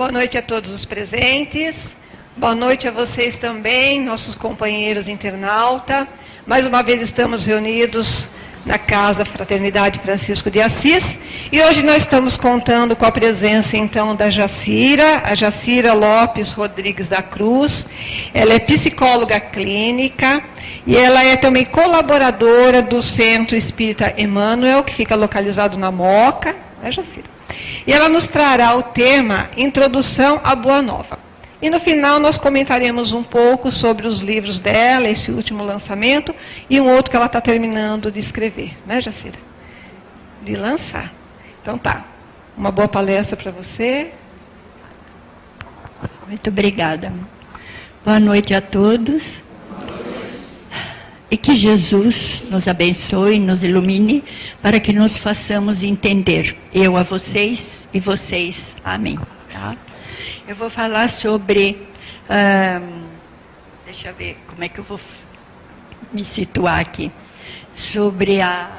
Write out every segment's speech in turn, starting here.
Boa noite a todos os presentes. Boa noite a vocês também, nossos companheiros internauta. Mais uma vez estamos reunidos na Casa Fraternidade Francisco de Assis. E hoje nós estamos contando com a presença, então, da Jacira, a Jacira Lopes Rodrigues da Cruz. Ela é psicóloga clínica e ela é também colaboradora do Centro Espírita Emmanuel, que fica localizado na Moca, né, Jacira? E ela nos trará o tema Introdução à Boa Nova. E no final nós comentaremos um pouco sobre os livros dela, esse último lançamento, e um outro que ela está terminando de escrever, né, Jacira? De lançar. Então tá, uma boa palestra para você. Muito obrigada. Boa noite a todos. E que Jesus nos abençoe, nos ilumine, para que nos façamos entender. Eu a vocês e vocês a mim. Tá? Eu vou falar sobre... deixa eu ver como é que eu vou me situar aqui. Sobre a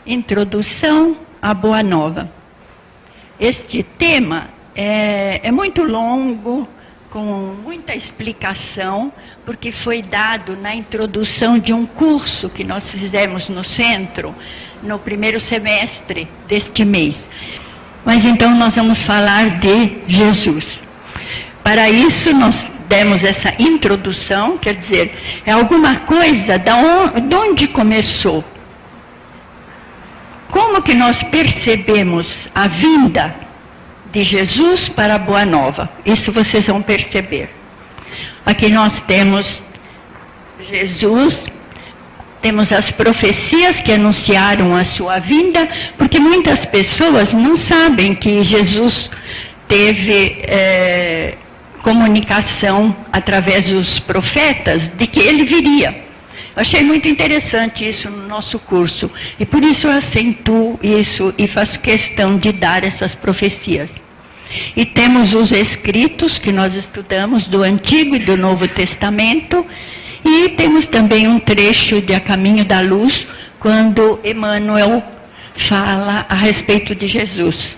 introdução à Boa Nova. Este tema é muito longo, com muita explicação, porque foi dado na introdução de um curso que nós fizemos no centro, no primeiro semestre deste mês. Mas então nós vamos falar de Jesus. Para isso nós demos essa introdução, quer dizer, é alguma coisa de onde começou. Como que nós percebemos a vinda de Jesus para a Boa Nova? Isso vocês vão perceber. Aqui nós temos Jesus, temos as profecias que anunciaram a sua vinda, porque muitas pessoas não sabem que Jesus teve comunicação através dos profetas de que ele viria. Eu achei muito interessante isso no nosso curso, e por isso eu acentuo isso e faço questão de dar essas profecias. E temos os escritos que nós estudamos do Antigo e do Novo Testamento, e temos também um trecho de A Caminho da Luz, quando Emmanuel fala a respeito de Jesus.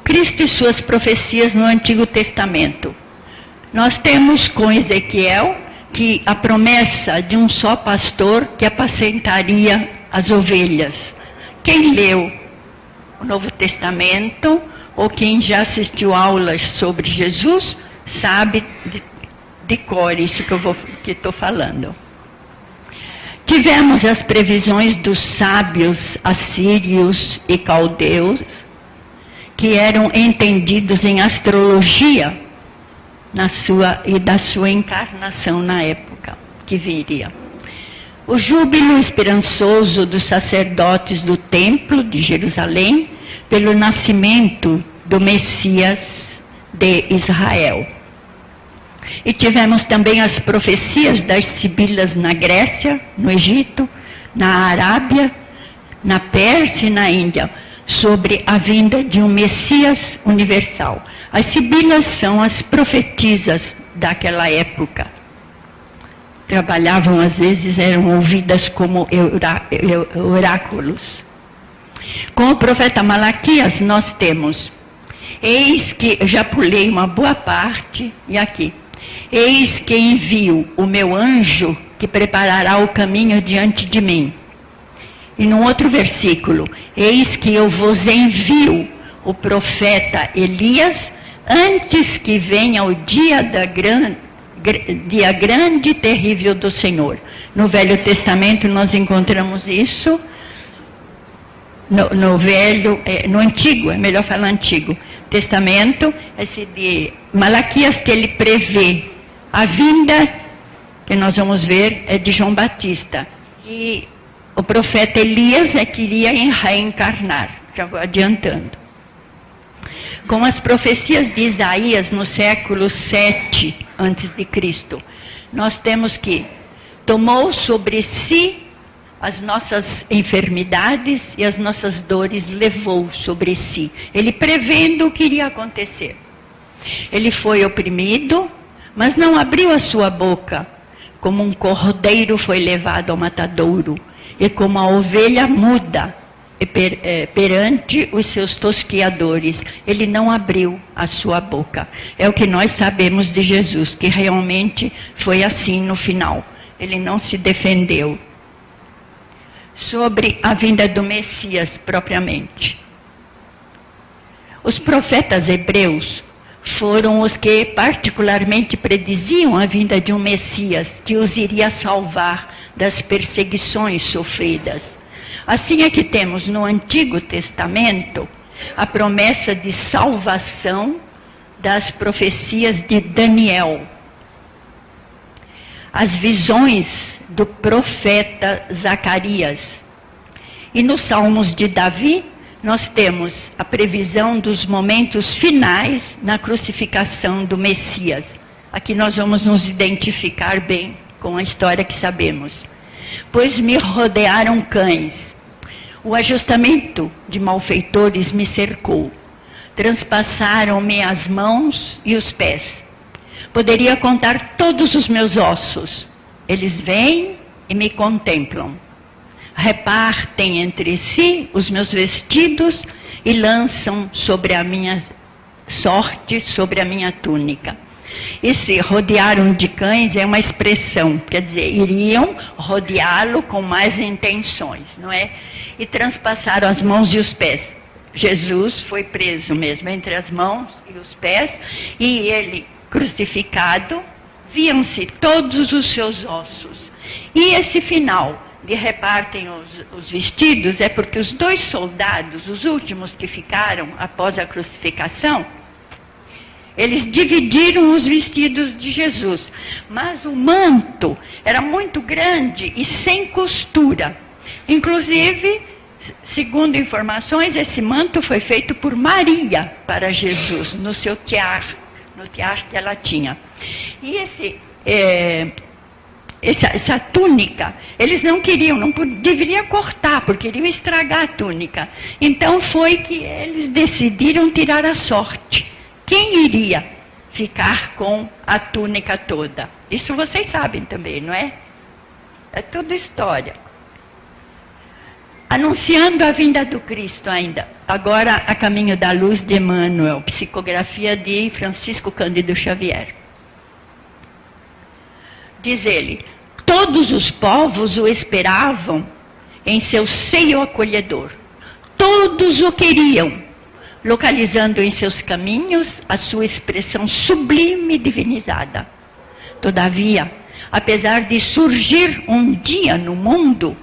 Cristo e suas profecias no Antigo Testamento. Nós temos com Ezequiel que a promessa de um só pastor que apacentaria as ovelhas. Quem leu o Novo Testamento, ou quem já assistiu aulas sobre Jesus, sabe de cor isso que estou falando. Tivemos as previsões dos sábios assírios e caldeus, que eram entendidos em astrologia, da sua encarnação na época que viria. O júbilo esperançoso dos sacerdotes do templo de Jerusalém pelo nascimento do Messias de Israel. E tivemos também as profecias das sibilas na Grécia, no Egito, na Arábia, na Pérsia e na Índia, sobre a vinda de um Messias universal. As sibilas são as profetisas daquela época. Trabalhavam, às vezes, eram ouvidas como oráculos. Com o profeta Malaquias, nós temos, eis que, já pulei uma boa parte, e aqui, eis que envio o meu anjo que preparará o caminho diante de mim. E num outro versículo, eis que eu vos envio o profeta Elias, antes que venha o dia grande e terrível do Senhor. No Velho Testamento nós encontramos isso, no Antigo, é melhor falar Antigo Testamento, esse de Malaquias, que ele prevê a vinda, que nós vamos ver, é de João Batista. E o profeta Elias que iria reencarnar, já vou adiantando. Com as profecias de Isaías no século 7 a.C., nós temos que tomou sobre si as nossas enfermidades e as nossas dores levou sobre si. Ele prevendo o que iria acontecer. Ele foi oprimido, mas não abriu a sua boca. Como um cordeiro foi levado ao matadouro, e como a ovelha muda perante os seus tosquiadores. Ele não abriu a sua boca. É o que nós sabemos de Jesus, que realmente foi assim no final. Ele não se defendeu. Sobre a vinda do Messias propriamente. Os profetas hebreus foram os que particularmente prediziam a vinda de um Messias que os iria salvar das perseguições sofridas. Assim é que temos no Antigo Testamento a promessa de salvação das profecias de Daniel. As visões do profeta Zacarias. E nos Salmos de Davi, nós temos a previsão dos momentos finais na crucificação do Messias. Aqui nós vamos nos identificar bem com a história que sabemos. Pois me rodearam cães. O ajustamento de malfeitores me cercou. Transpassaram-me as mãos e os pés. Poderia contar todos os meus ossos. Eles vêm e me contemplam. Repartem entre si os meus vestidos e lançam sobre a minha sorte, sobre a minha túnica. Esse rodearam de cães é uma expressão, quer dizer, iriam rodeá-lo com más intenções, não é? E transpassaram as mãos e os pés. Jesus foi preso mesmo entre as mãos e os pés, e ele, crucificado, viam-se todos os seus ossos. E esse final de repartem os vestidos é porque os 2 soldados, os últimos que ficaram após a crucificação, eles dividiram os vestidos de Jesus. Mas o manto era muito grande e sem costura. Inclusive, segundo informações, esse manto foi feito por Maria para Jesus, no seu tiar, no tiar que ela tinha. E essa túnica, eles não queriam, deveriam cortar, porque iriam estragar a túnica. Então foi que eles decidiram tirar a sorte. Quem iria ficar com a túnica toda? Isso vocês sabem também, não é? É tudo história. Anunciando a vinda do Cristo ainda. Agora, A Caminho da Luz, de Emmanuel, psicografia de Francisco Cândido Xavier. Diz ele: todos os povos o esperavam em seu seio acolhedor. Todos o queriam, localizando em seus caminhos a sua expressão sublime e divinizada. Todavia, apesar de surgir um dia no mundo,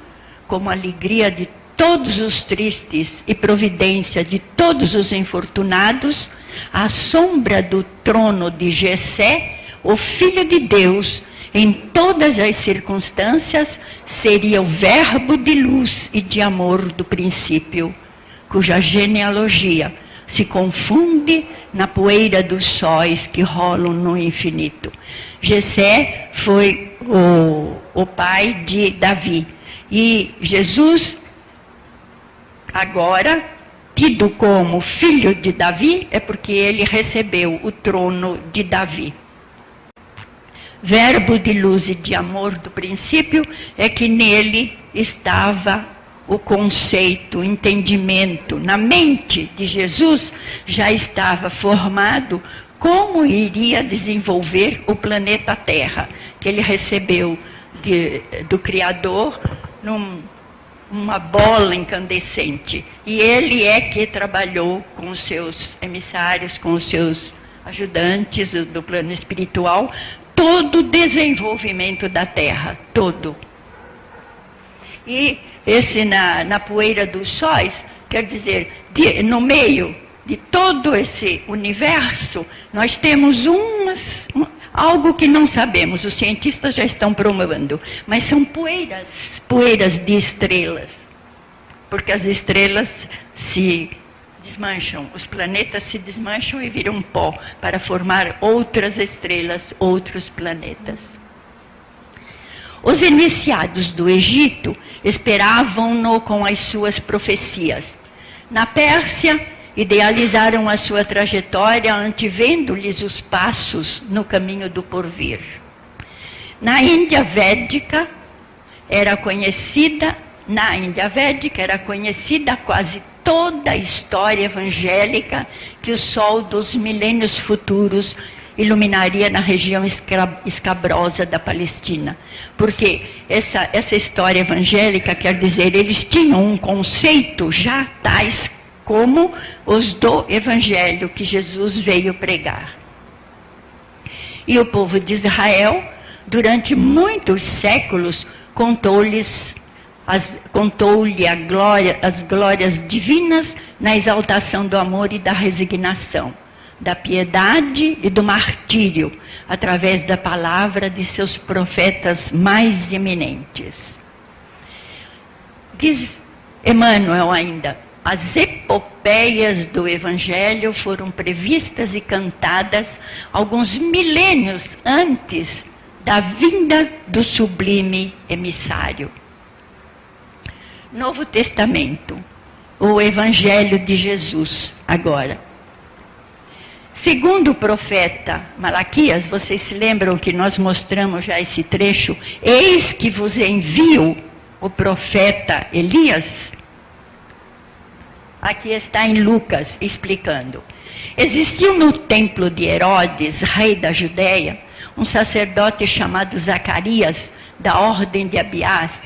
como alegria de todos os tristes e providência de todos os infortunados, à sombra do trono de Jessé, o Filho de Deus, em todas as circunstâncias, seria o verbo de luz e de amor do princípio, cuja genealogia se confunde na poeira dos sóis que rolam no infinito. Jessé foi o pai de Davi. E Jesus, agora, tido como filho de Davi, é porque ele recebeu o trono de Davi. Verbo de luz e de amor do princípio é que nele estava o conceito, o entendimento. Na mente de Jesus já estava formado como iria desenvolver o planeta Terra, que ele recebeu do Criador numa bola incandescente. E ele é que trabalhou com os seus emissários, com os seus ajudantes do plano espiritual, todo o desenvolvimento da Terra, todo. E esse na poeira dos sóis, quer dizer, no meio de todo esse universo, nós temos algo que não sabemos, os cientistas já estão provando, mas são poeiras de estrelas, porque as estrelas se desmancham, os planetas se desmancham e viram pó para formar outras estrelas, outros planetas. Os iniciados do Egito esperavam-no com as suas profecias. Na Pérsia, idealizaram a sua trajetória antevendo-lhes os passos no caminho do porvir. Na Índia Védica, era conhecida na Índia Védica era conhecida quase toda a história evangélica que o sol dos milênios futuros iluminaria na região escabrosa da Palestina. Porque essa história evangélica, quer dizer, eles tinham um conceito já tais como os do Evangelho que Jesus veio pregar. E o povo de Israel, durante muitos séculos, contou-lhe as glórias divinas na exaltação do amor e da resignação, da piedade e do martírio, através da palavra de seus profetas mais eminentes. Diz Emmanuel ainda: as epopeias do Evangelho foram previstas e cantadas alguns milênios antes da vinda do sublime emissário. Novo Testamento, o Evangelho de Jesus, agora. Segundo o profeta Malaquias, vocês se lembram que nós mostramos já esse trecho? Eis que vos envio o profeta Elias. Aqui está em Lucas, explicando. Existiu no templo de Herodes, rei da Judéia, um sacerdote chamado Zacarias, da ordem de Abiás,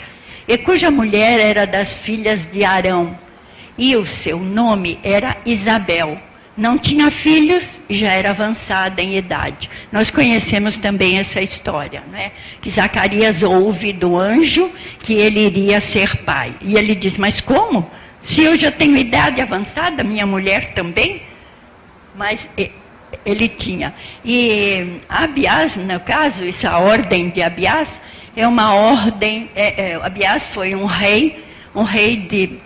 e cuja mulher era das filhas de Arão, e o seu nome era Isabel. Não tinha filhos e já era avançada em idade. Nós conhecemos também essa história, não é? Que Zacarias ouve do anjo que ele iria ser pai. E ele diz, mas como? Se eu já tenho idade avançada, minha mulher também? Mas ele tinha. E Abiás, no caso, essa ordem de Abiás, é uma ordem... Abiás foi um rei de...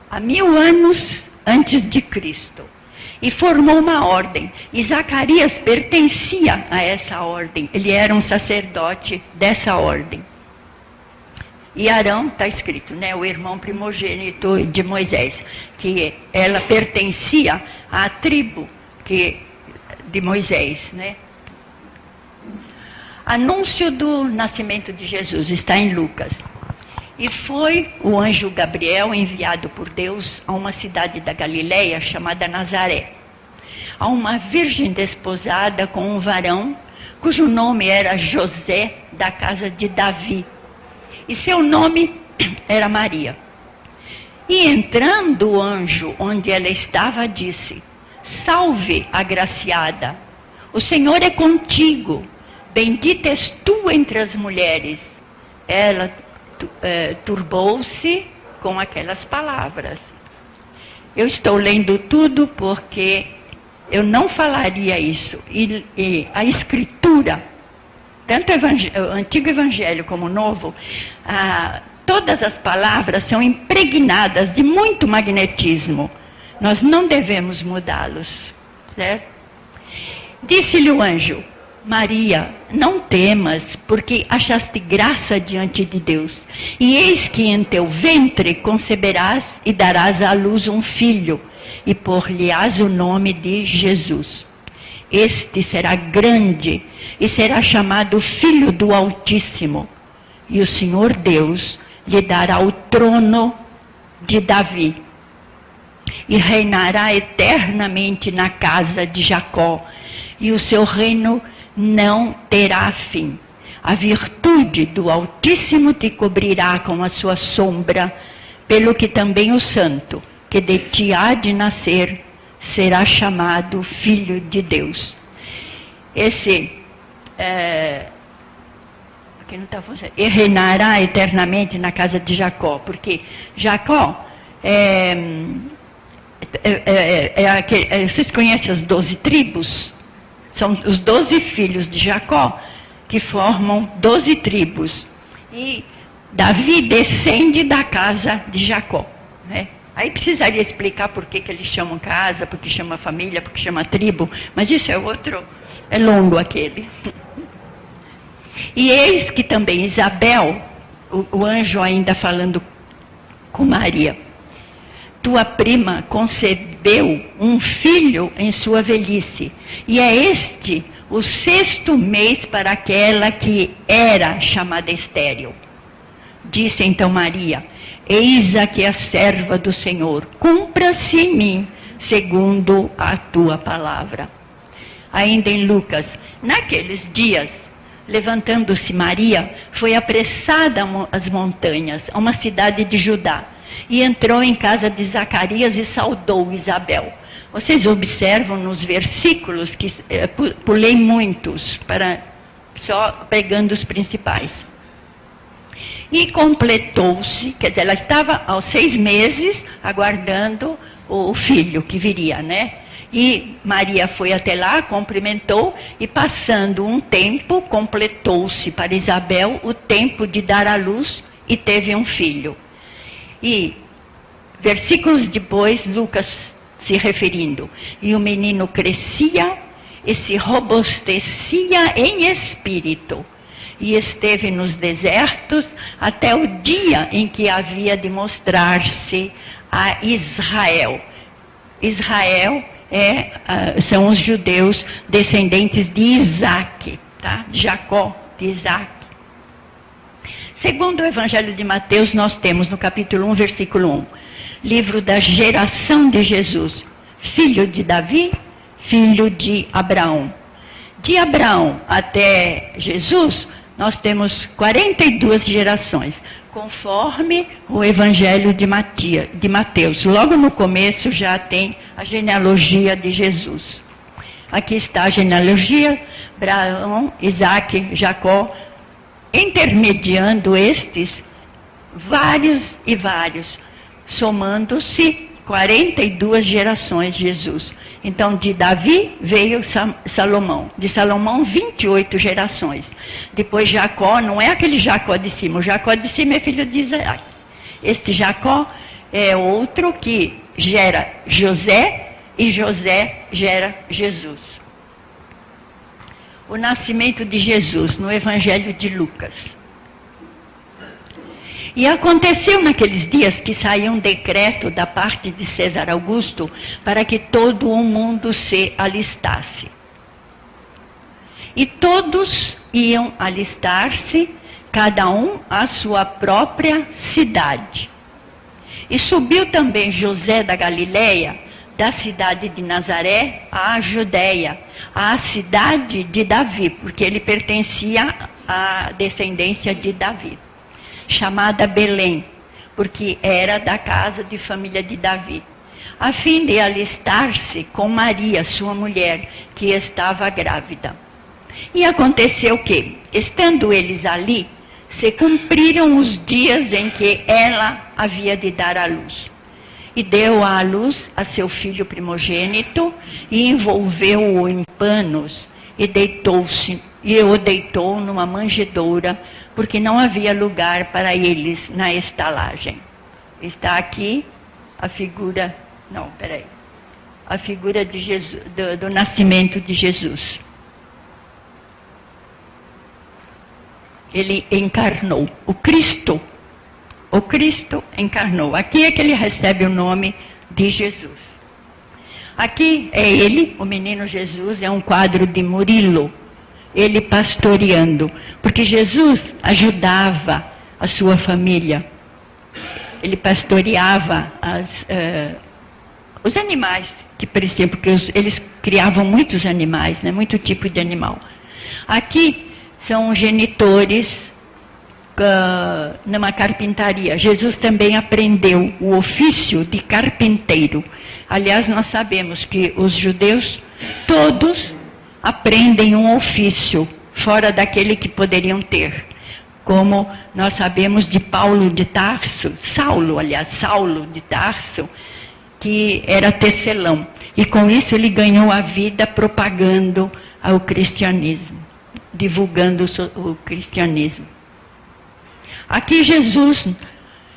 há 1000 anos antes de Cristo. E formou uma ordem. E Zacarias pertencia a essa ordem. Ele era um sacerdote dessa ordem. E Arão, está escrito, né, o irmão primogênito de Moisés, que ela pertencia à tribo de Moisés, né? Anúncio do nascimento de Jesus, está em Lucas. E foi o anjo Gabriel enviado por Deus a uma cidade da Galileia chamada Nazaré, a uma virgem desposada com um varão, cujo nome era José, da casa de Davi. E seu nome era Maria. E entrando o anjo onde ela estava, disse, salve, agraciada, o Senhor é contigo, bendita és tu entre as mulheres. Ela turbou-se com aquelas palavras. Eu estou lendo tudo porque eu não falaria isso. E a Escritura, tanto o Antigo Evangelho como o Novo, todas as palavras são impregnadas de muito magnetismo. Nós não devemos mudá-los, certo? Disse-lhe o anjo, Maria, não temas, porque achaste graça diante de Deus. E eis que em teu ventre conceberás e darás à luz um filho, e por-lhe-ás o nome de Jesus. Este será grande e será chamado Filho do Altíssimo. E o Senhor Deus lhe dará o trono de Davi. E reinará eternamente na casa de Jacó. E o seu reino não terá fim. A virtude do Altíssimo te cobrirá com a sua sombra, pelo que também o santo, que de ti há de nascer, será chamado Filho de Deus. Aqui não está funcionando. E reinará eternamente na casa de Jacó, porque Jacó vocês conhecem as 12 tribos? São os 12 filhos de Jacó, que formam 12 tribos. E Davi descende da casa de Jacó, né? Aí precisaria explicar por que eles chamam casa, por que chama família, por que chama tribo, mas isso é outro, é longo aquele. E eis que também Isabel, o anjo ainda falando com Maria, tua prima concebeu um filho em sua velhice, e é este o 6º mês para aquela que era chamada estéril, Disse então Maria: eis aqui a serva do Senhor, cumpra-se em mim segundo a tua palavra. Ainda em Lucas: naqueles dias, levantando-se Maria, foi apressada às montanhas, a uma cidade de Judá, e entrou em casa de Zacarias e saudou Isabel. Vocês observam nos versículos, que pulei muitos, só pegando os principais. E completou-se, quer dizer, ela estava aos 6 meses aguardando o filho que viria, né? E Maria foi até lá, cumprimentou, e passando um tempo, completou-se para Isabel o tempo de dar à luz, e teve um filho. E versículos depois, Lucas se referindo: e o menino crescia e se robustecia em espírito, e esteve nos desertos até o dia em que havia de mostrar-se a Israel. Israel são os judeus descendentes de Isaac, tá? Jacó, de Isaac. Segundo o Evangelho de Mateus, nós temos no capítulo 1, versículo 1, livro da geração de Jesus, filho de Davi, filho de Abraão. De Abraão até Jesus, nós temos 42 gerações, conforme o Evangelho de Mateus. Logo no começo já tem a genealogia de Jesus. Aqui está a genealogia: Abraão, Isaac, Jacó, intermediando estes vários e vários, somando-se 42 gerações de Jesus. Então, de Davi veio Salomão. De Salomão, 28 gerações. Depois Jacó, não é aquele Jacó de cima. O Jacó de cima é filho de Isaac. Este Jacó é outro que gera José, e José gera Jesus. O nascimento de Jesus no Evangelho de Lucas. E aconteceu naqueles dias que saiu um decreto da parte de César Augusto para que todo o mundo se alistasse. E todos iam alistar-se, cada um à sua própria cidade. E subiu também José da Galileia, da cidade de Nazaré, à Judéia, à cidade de Davi, porque ele pertencia à descendência de Davi, chamada Belém, porque era da casa de família de Davi, a fim de alistar-se com Maria, sua mulher, que estava grávida. E aconteceu que, estando eles ali, se cumpriram os dias em que ela havia de dar à luz. E deu à luz a seu filho primogênito, e envolveu-o em panos, e o deitou numa manjedoura, porque não havia lugar para eles na estalagem. Está aqui a figura, a figura de Jesus, do nascimento de Jesus. Ele encarnou, o Cristo encarnou. Aqui é que ele recebe o nome de Jesus. Aqui é ele, o menino Jesus, é um quadro de Murilo, ele pastoreando, porque Jesus ajudava a sua família. Ele pastoreava os animais que pareciam, porque eles criavam muitos animais, né, muito tipo de animal. Aqui são genitores numa carpintaria. Jesus também aprendeu o ofício de carpinteiro. Aliás, nós sabemos que os judeus todos aprendem um ofício fora daquele que poderiam ter. Como nós sabemos de Paulo de Tarso, Saulo de Tarso, que era tecelão. E com isso ele ganhou a vida propagando o cristianismo, divulgando o cristianismo. Aqui Jesus,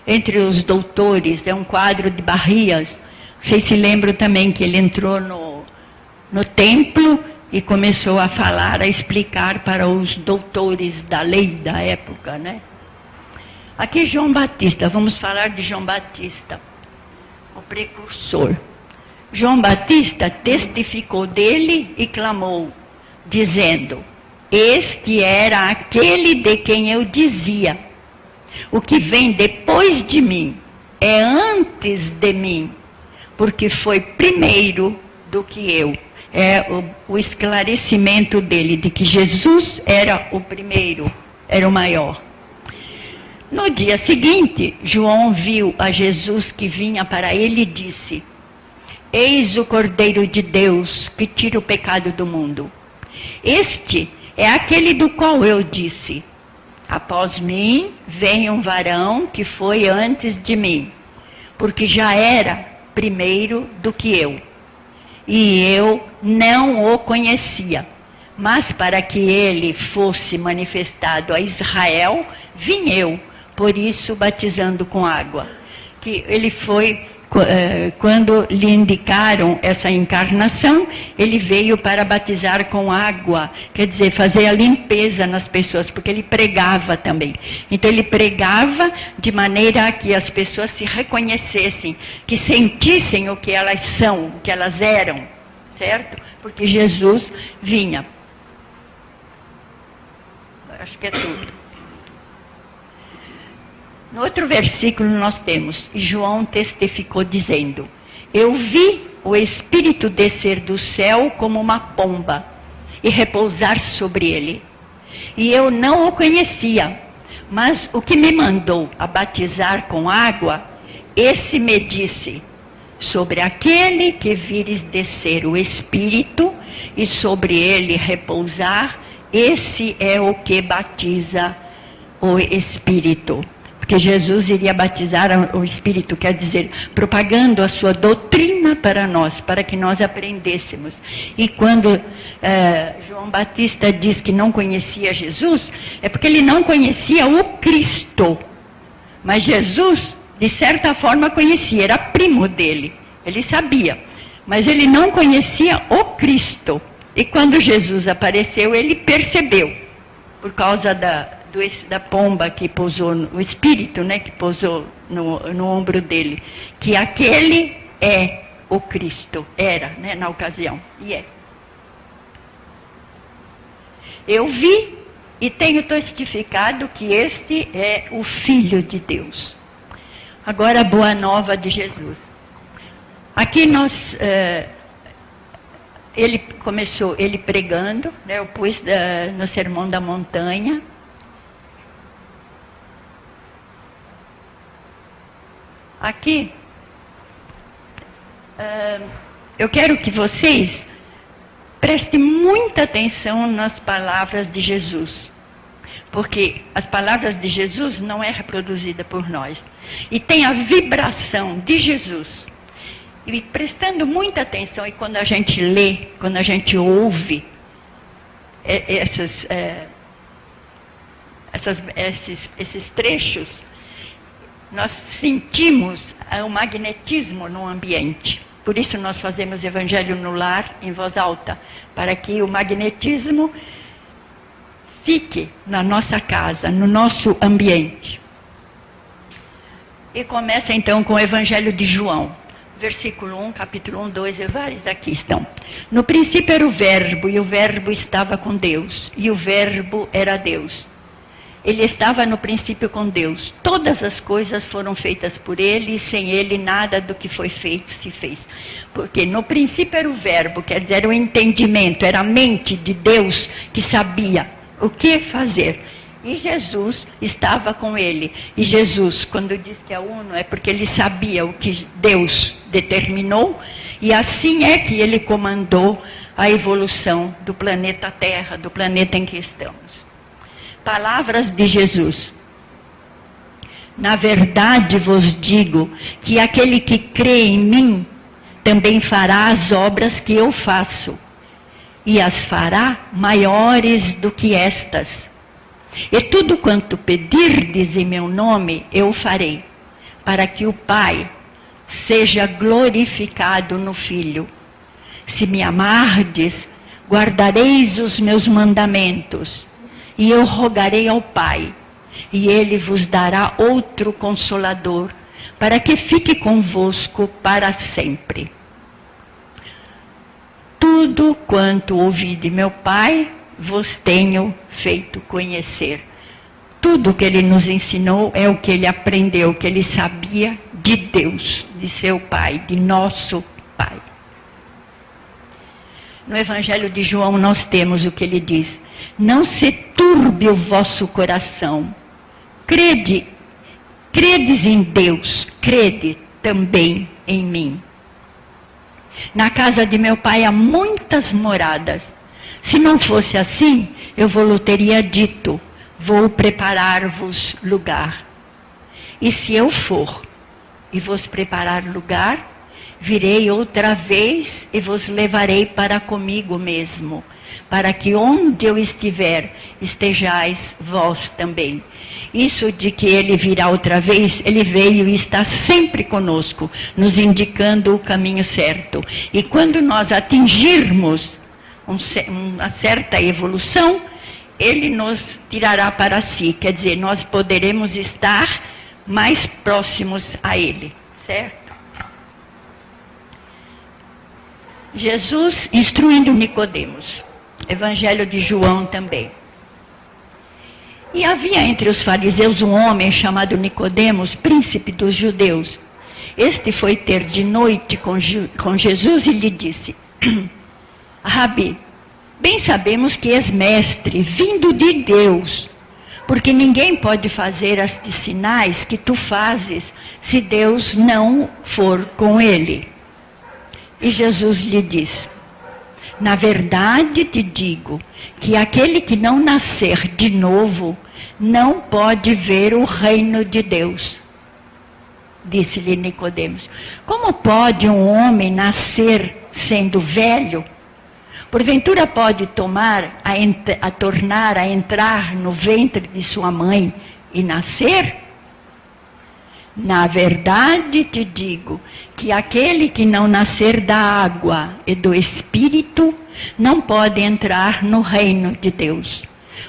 entre os doutores, é um quadro de Barrias. Vocês se lembram também que ele entrou no templo e começou a falar, a explicar para os doutores da lei da época, né? Aqui João Batista, vamos falar de João Batista, o precursor. João Batista testificou dele e clamou, dizendo: este era aquele de quem eu dizia, O que vem depois de mim é antes de mim, porque foi primeiro do que eu. É o esclarecimento dele, de que Jesus era o primeiro, era o maior. No dia seguinte, João viu a Jesus que vinha para ele e disse: eis o Cordeiro de Deus que tira o pecado do mundo. Este é aquele do qual eu disse: após mim vem um varão que foi antes de mim, porque já era primeiro do que eu. E eu não o conhecia, mas para que ele fosse manifestado a Israel, vim eu, por isso batizando com água. Que ele foi, quando lhe indicaram essa encarnação, ele veio para batizar com água, quer dizer, fazer a limpeza nas pessoas, porque ele pregava também. Então ele pregava de maneira que as pessoas se reconhecessem, que sentissem o que elas são, o que elas eram, certo? Porque Jesus vinha. Acho que é tudo. No outro versículo nós temos: João testificou dizendo: eu vi o Espírito descer do céu como uma pomba e repousar sobre ele. E eu não o conhecia, mas o que me mandou a batizar com água, esse me disse: sobre aquele que vires descer o Espírito e sobre ele repousar, esse é o que batiza o Espírito. Porque Jesus iria batizar o Espírito, quer dizer, propagando a sua doutrina para nós, para que nós aprendêssemos. E quando João Batista diz que não conhecia Jesus, é porque ele não conhecia o Cristo. Mas Jesus, de certa forma, conhecia, era primo dele, ele sabia. Mas ele não conhecia o Cristo. E quando Jesus apareceu, ele percebeu, por causa da pomba que pousou, o Espírito, né, que pousou no ombro dele, que aquele é o Cristo, era, né, na ocasião, e é. Eu vi e tenho testificado que este é o Filho de Deus. Agora a boa nova de Jesus. Aqui nós, ele começou, ele pregando, né, eu pus no Sermão da Montanha. Aqui, eu quero que vocês prestem muita atenção nas palavras de Jesus. Porque as palavras de Jesus não é reproduzida por nós. E tem a vibração de Jesus. E prestando muita atenção, e quando a gente lê, quando a gente ouve esses trechos, nós sentimos o magnetismo no ambiente. Por isso nós fazemos Evangelho no Lar em voz alta, para que o magnetismo fique na nossa casa, no nosso ambiente. E começa então com o Evangelho de João, versículo 1, capítulo 1, 2 e vários aqui estão. No princípio era o Verbo, e o Verbo estava com Deus, e o Verbo era Deus. Ele estava no princípio com Deus. Todas as coisas foram feitas por ele, e sem ele nada do que foi feito se fez. Porque no princípio era o Verbo, quer dizer, era o entendimento, era a mente de Deus que sabia o que fazer. E Jesus estava com ele. E Jesus, quando diz que é uno, é porque ele sabia o que Deus determinou, e assim é que ele comandou a evolução do planeta Terra, do planeta em que estamos. Palavras de Jesus. Na verdade vos digo que aquele que crê em mim também fará as obras que eu faço, e as fará maiores do que estas. E tudo quanto pedirdes em meu nome, eu farei, para que o Pai seja glorificado no Filho. Se me amardes, guardareis os meus mandamentos. E eu rogarei ao Pai, e Ele vos dará outro Consolador, para que fique convosco para sempre. Tudo quanto ouvi de meu Pai, vos tenho feito conhecer. Tudo que ele nos ensinou é o que ele aprendeu, o que ele sabia de Deus, de seu Pai, de nosso Pai. No Evangelho de João nós temos o que ele diz: não se turbe o vosso coração. Credes em Deus, crede também em mim. Na casa de meu Pai há muitas moradas. Se não fosse assim, eu vos teria dito: vou preparar-vos lugar. E se eu for e vos preparar lugar, virei outra vez e vos levarei para comigo mesmo, para que onde eu estiver, estejais vós também. Isso de que ele virá outra vez, ele veio e está sempre conosco, nos indicando o caminho certo. E quando nós atingirmos uma certa evolução, ele nos tirará para si. Quer dizer, nós poderemos estar mais próximos a ele, certo? Jesus instruindo Nicodemos. Evangelho de João também. E havia entre os fariseus um homem chamado Nicodemos, príncipe dos judeus. Este foi ter de noite com Jesus e lhe disse: Rabi, bem sabemos que és mestre, vindo de Deus, porque ninguém pode fazer estes sinais que tu fazes, se Deus não for com ele. E Jesus lhe disse: na verdade te digo, que aquele que não nascer de novo, não pode ver o reino de Deus. Disse-lhe Nicodemos: como pode um homem nascer sendo velho? Porventura pode tornar a entrar no ventre de sua mãe e nascer? Na verdade te digo, que aquele que não nascer da água e do Espírito, não pode entrar no reino de Deus.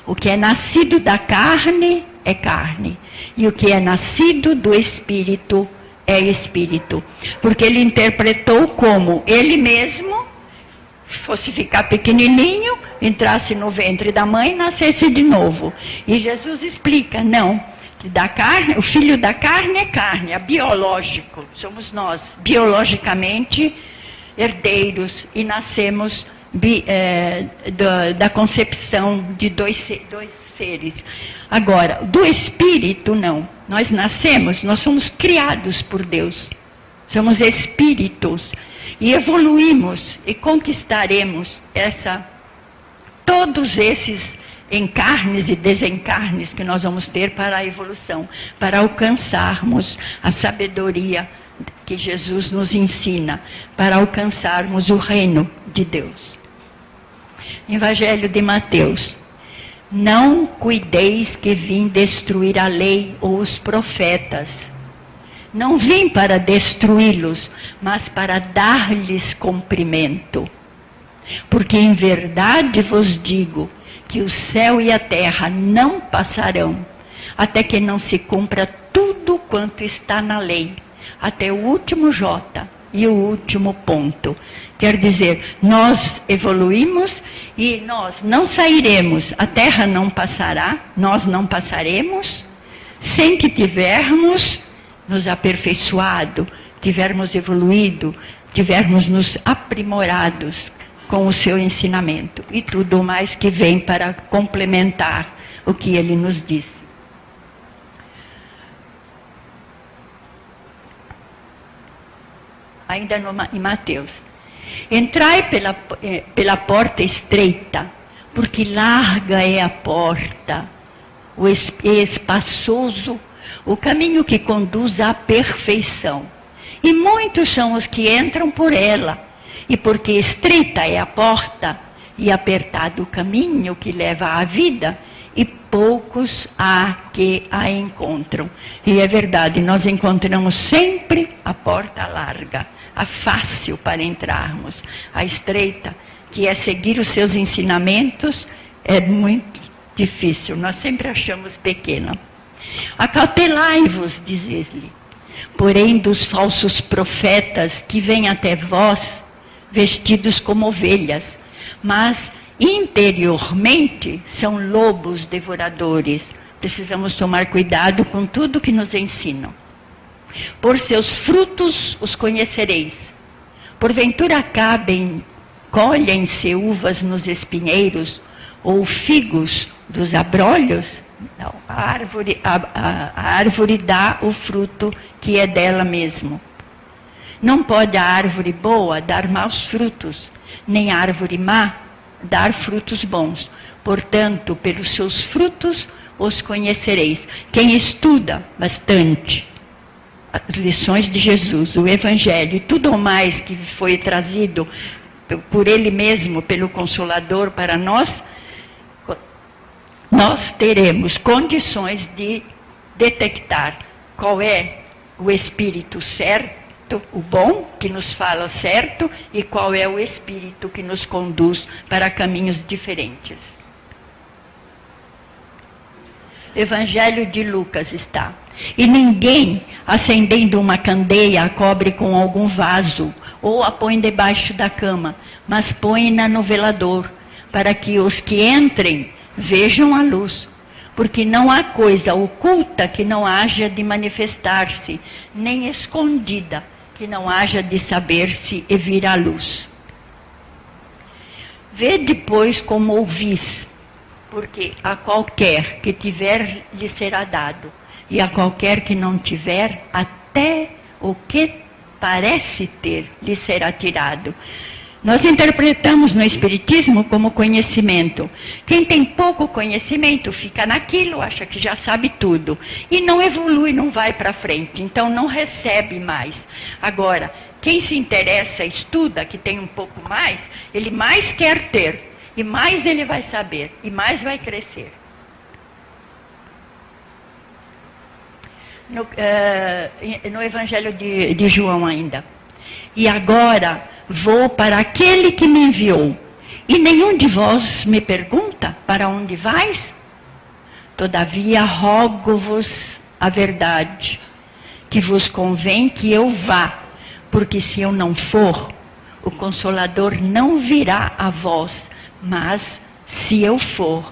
O que é nascido da carne é carne, e o que é nascido do Espírito é Espírito. Porque ele interpretou como ele mesmo fosse ficar pequenininho, entrasse no ventre da mãe e nascesse de novo. E Jesus explica: não, da carne, o filho da carne é carne, é biológico. Somos nós, biologicamente, herdeiros, e nascemos da concepção de dois seres. Agora, do Espírito, não. Nós nascemos, nós somos criados por Deus. Somos espíritos. E evoluímos e conquistaremos todos esses encarnes e desencarnes que nós vamos ter para a evolução, para alcançarmos a sabedoria que Jesus nos ensina, para alcançarmos o reino de Deus. Evangelho de Mateus: não cuideis que vim destruir a lei ou os profetas. Não vim para destruí-los, mas para dar-lhes cumprimento. Porque em verdade vos digo que o céu e a terra não passarão, até que não se cumpra tudo quanto está na lei, até o último J e o último ponto. Quer dizer, nós evoluímos e nós não sairemos, a terra não passará, nós não passaremos, sem que tivermos nos aperfeiçoado, tivermos evoluído, tivermos nos aprimorados com o seu ensinamento e tudo mais que vem para complementar o que ele nos disse. Ainda em Mateus: entrai pela porta estreita, porque larga é a porta, e espaçoso o caminho que conduz à perfeição, e muitos são os que entram por ela. E porque estreita é a porta e apertado o caminho que leva à vida, e poucos há que a encontram. E é verdade, nós encontramos sempre a porta larga, a fácil para entrarmos. A estreita, que é seguir os seus ensinamentos, é muito difícil, nós sempre achamos pequena. Acautelai-vos, diz ele, porém dos falsos profetas que vêm até vós, vestidos como ovelhas, mas interiormente são lobos devoradores. precisamos tomar cuidado com tudo que nos ensinam. Por seus frutos os conhecereis. Porventura colhem-se uvas nos espinheiros, ou figos dos abrolhos? Não, a árvore dá o fruto que é dela mesmo. Não pode a árvore boa dar maus frutos, nem a árvore má dar frutos bons. Portanto, pelos seus frutos os conhecereis. Quem estuda bastante as lições de Jesus, o Evangelho e tudo mais que foi trazido por Ele mesmo, pelo Consolador para nós, nós teremos condições de detectar qual é o Espírito certo, o bom, que nos fala certo, e qual é o Espírito que nos conduz para caminhos diferentes. Evangelho de Lucas está. E ninguém, acendendo uma candeia, a cobre com algum vaso, ou a põe debaixo da cama, mas põe-na no velador, para que os que entrem vejam a luz. Porque não há coisa oculta que não haja de manifestar-se, nem escondida que não haja de saber-se e vir à luz. Vê depois como ouvis, porque a qualquer que tiver lhe será dado, e a qualquer que não tiver, até o que parece ter lhe será tirado. Nós interpretamos no Espiritismo como conhecimento. Quem tem pouco conhecimento fica naquilo, acha que já sabe tudo. E não evolui, não vai para frente, então não recebe mais. Agora, quem se interessa, estuda, que tem um pouco mais, ele mais quer ter. E mais ele vai saber, e mais vai crescer. No Evangelho de João ainda. E agora vou para aquele que me enviou. E nenhum de vós me pergunta, para onde vais? Todavia rogo-vos a verdade, que vos convém que eu vá, porque se eu não for, o Consolador não virá a vós, mas se eu for,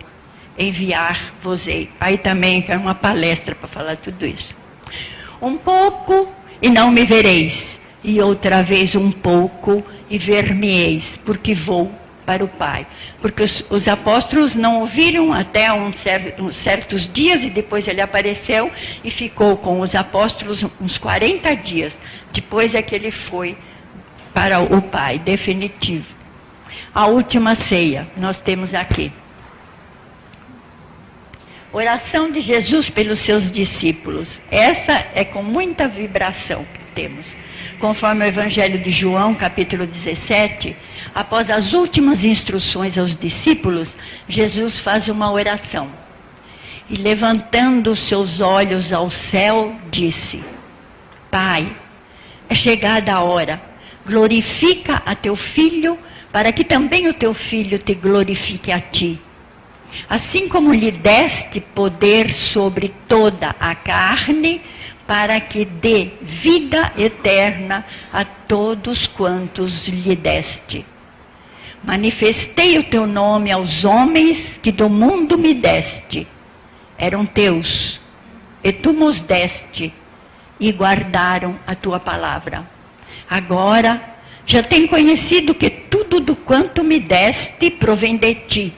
enviar-vos-ei. Aí também é uma palestra para falar tudo isso. Um pouco e não me vereis, e outra vez um pouco e ver-me-eis, porque vou para o Pai. Porque os apóstolos não ouviram até uns certos dias, e depois ele apareceu e ficou com os apóstolos uns 40 dias. Depois é que ele foi para o Pai, definitivo. A última ceia, nós temos aqui. Oração de Jesus pelos seus discípulos. Essa é com muita vibração que temos. Conforme o Evangelho de João, capítulo 17, após as últimas instruções aos discípulos, Jesus faz uma oração. E levantando os seus olhos ao céu, disse: Pai, é chegada a hora, glorifica a teu Filho, para que também o teu Filho te glorifique a ti. Assim como lhe deste poder sobre toda a carne, para que dê vida eterna a todos quantos lhe deste. Manifestei o teu nome aos homens que do mundo me deste. Eram teus, e tu nos deste, e guardaram a tua palavra. Agora já tenho conhecido que tudo do quanto me deste provém de ti,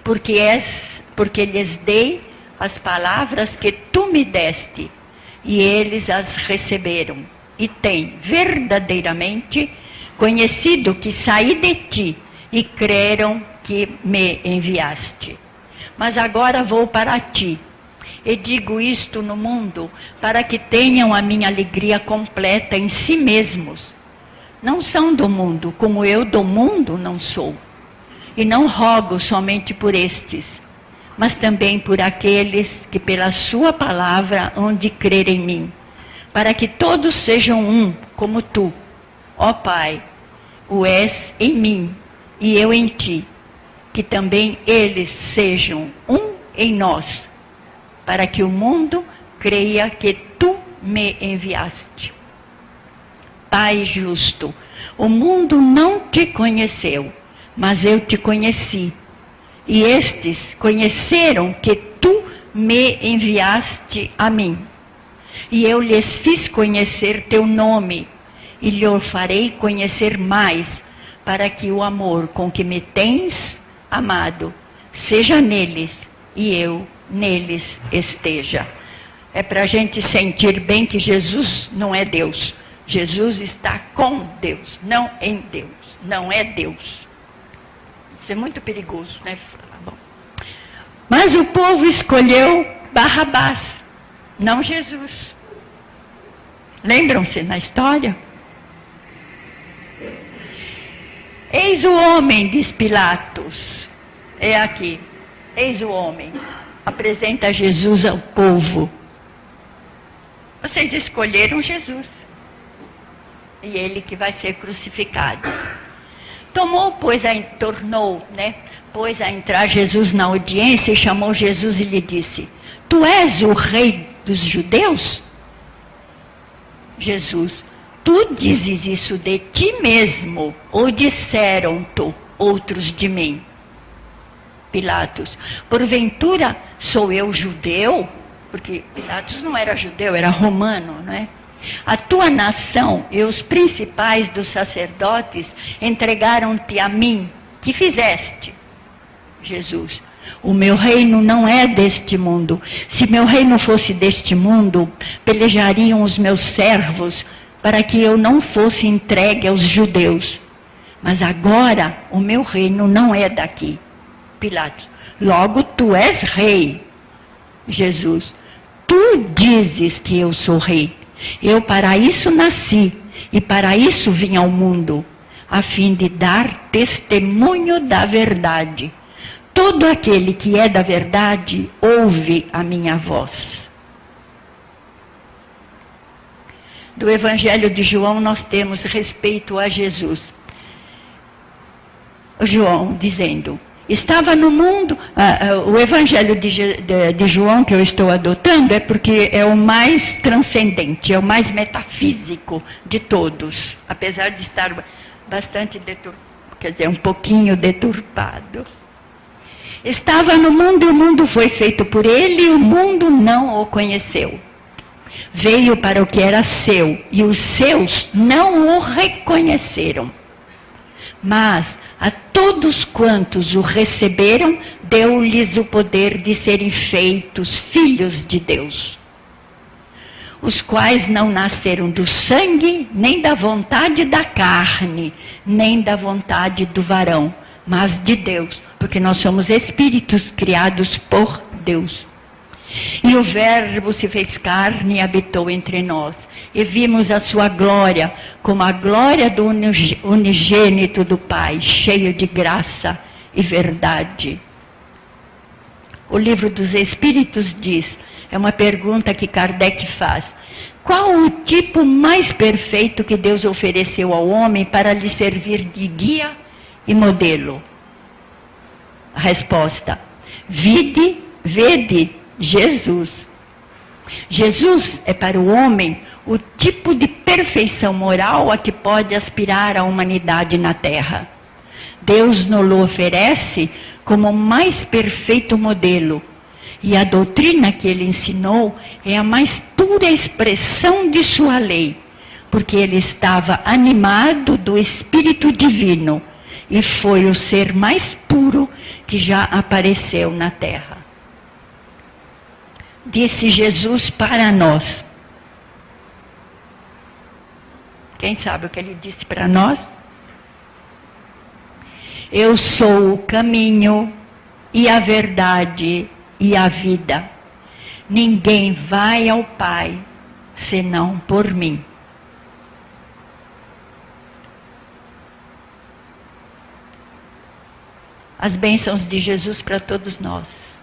porque lhes dei as palavras que tu me deste, e eles as receberam, e têm verdadeiramente conhecido que saí de ti, e creram que me enviaste. Mas agora vou para ti, e digo isto no mundo, para que tenham a minha alegria completa em si mesmos. Não são do mundo, como eu do mundo não sou. E não rogo somente por estes, mas também por aqueles que pela sua palavra hão de crer em mim, para que todos sejam um, como tu, ó Pai, o és em mim e eu em ti, que também eles sejam um em nós, para que o mundo creia que tu me enviaste. Pai justo, o mundo não te conheceu, mas eu te conheci. E estes conheceram que tu me enviaste a mim. E eu lhes fiz conhecer teu nome, e lhe farei conhecer mais, para que o amor com que me tens amado seja neles, e eu neles esteja. É para a gente sentir bem que Jesus não é Deus. Jesus está com Deus, não em Deus. Não é Deus. Isso é muito perigoso, né? Bom. Mas o povo escolheu Barrabás, não Jesus. Lembram-se na história? Eis o homem, diz Pilatos. É aqui. Eis o homem. Apresenta Jesus ao povo. Vocês escolheram Jesus. E ele que vai ser crucificado. Pôs a entrar Jesus na audiência e chamou Jesus e lhe disse: Tu és o rei dos judeus? Jesus: Tu dizes isso de ti mesmo, ou disseram-te outros de mim? Pilatos: Porventura sou eu judeu? Porque Pilatos não era judeu, era romano, não é? A tua nação e os principais dos sacerdotes entregaram-te a mim. Que fizeste? Jesus: O meu reino não é deste mundo. Se meu reino fosse deste mundo, pelejariam os meus servos para que eu não fosse entregue aos judeus. Mas agora o meu reino não é daqui. Pilatos: Logo tu és rei. Jesus: Tu dizes que eu sou rei. Eu para isso nasci e para isso vim ao mundo, a fim de dar testemunho da verdade. Todo aquele que é da verdade ouve a minha voz. Do Evangelho de João nós temos respeito a Jesus. João dizendo: Estava no mundo, o Evangelho de João que eu estou adotando é porque é o mais transcendente, é o mais metafísico de todos, apesar de estar bastante um pouquinho deturpado. Estava no mundo e o mundo foi feito por ele e o mundo não o conheceu. Veio para o que era seu e os seus não o reconheceram. Mas a todos quantos o receberam, deu-lhes o poder de serem feitos filhos de Deus. Os quais não nasceram do sangue, nem da vontade da carne, nem da vontade do varão, mas de Deus, porque nós somos espíritos criados por Deus. E o Verbo se fez carne e habitou entre nós. E vimos a sua glória, como a glória do unigênito do Pai, cheio de graça e verdade. O Livro dos Espíritos diz, é uma pergunta que Kardec faz: qual o tipo mais perfeito que Deus ofereceu ao homem para lhe servir de guia e modelo? A resposta: vede Jesus. Jesus é para o homem o tipo de perfeição moral a que pode aspirar a humanidade na Terra. Deus nos oferece como o mais perfeito modelo. E a doutrina que ele ensinou é a mais pura expressão de sua lei, porque ele estava animado do Espírito Divino e foi o ser mais puro que já apareceu na Terra. Disse Jesus para nós. Quem sabe o que ele disse para nós? Eu sou o caminho e a verdade e a vida. Ninguém vai ao Pai senão por mim. As bênçãos de Jesus para todos nós.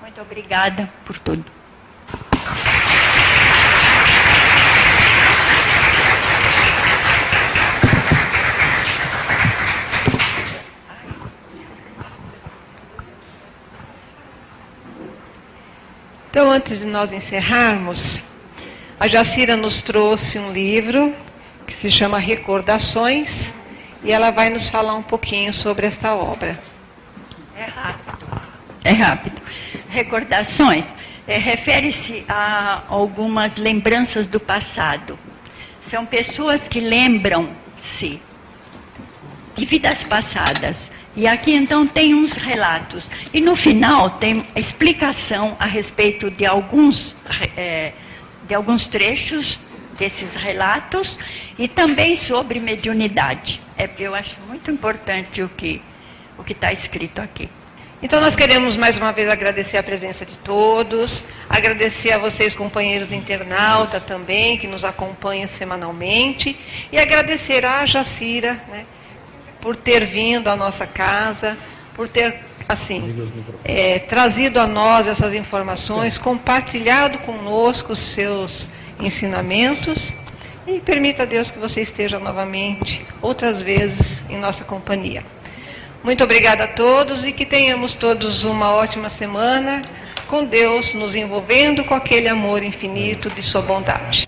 Muito obrigada por tudo. Então, antes de nós encerrarmos, a Jacira nos trouxe um livro que se chama Recordações, e ela vai nos falar um pouquinho sobre esta obra. É rápido. É rápido. Recordações. Refere-se a algumas lembranças do passado. São pessoas que lembram-se de vidas passadas. E aqui então tem uns relatos. E no final tem explicação a respeito de alguns trechos desses relatos e também sobre mediunidade. Eu acho muito importante o que está escrito aqui. Então nós queremos mais uma vez agradecer a presença de todos, agradecer a vocês, companheiros de internauta também, que nos acompanham semanalmente, e agradecer a Jacira, né, por ter vindo à nossa casa, por ter, assim, trazido a nós essas informações, compartilhado conosco os seus ensinamentos, e permita a Deus que você esteja novamente, outras vezes, em nossa companhia. Muito obrigada a todos e que tenhamos todos uma ótima semana, com Deus nos envolvendo com aquele amor infinito de sua bondade.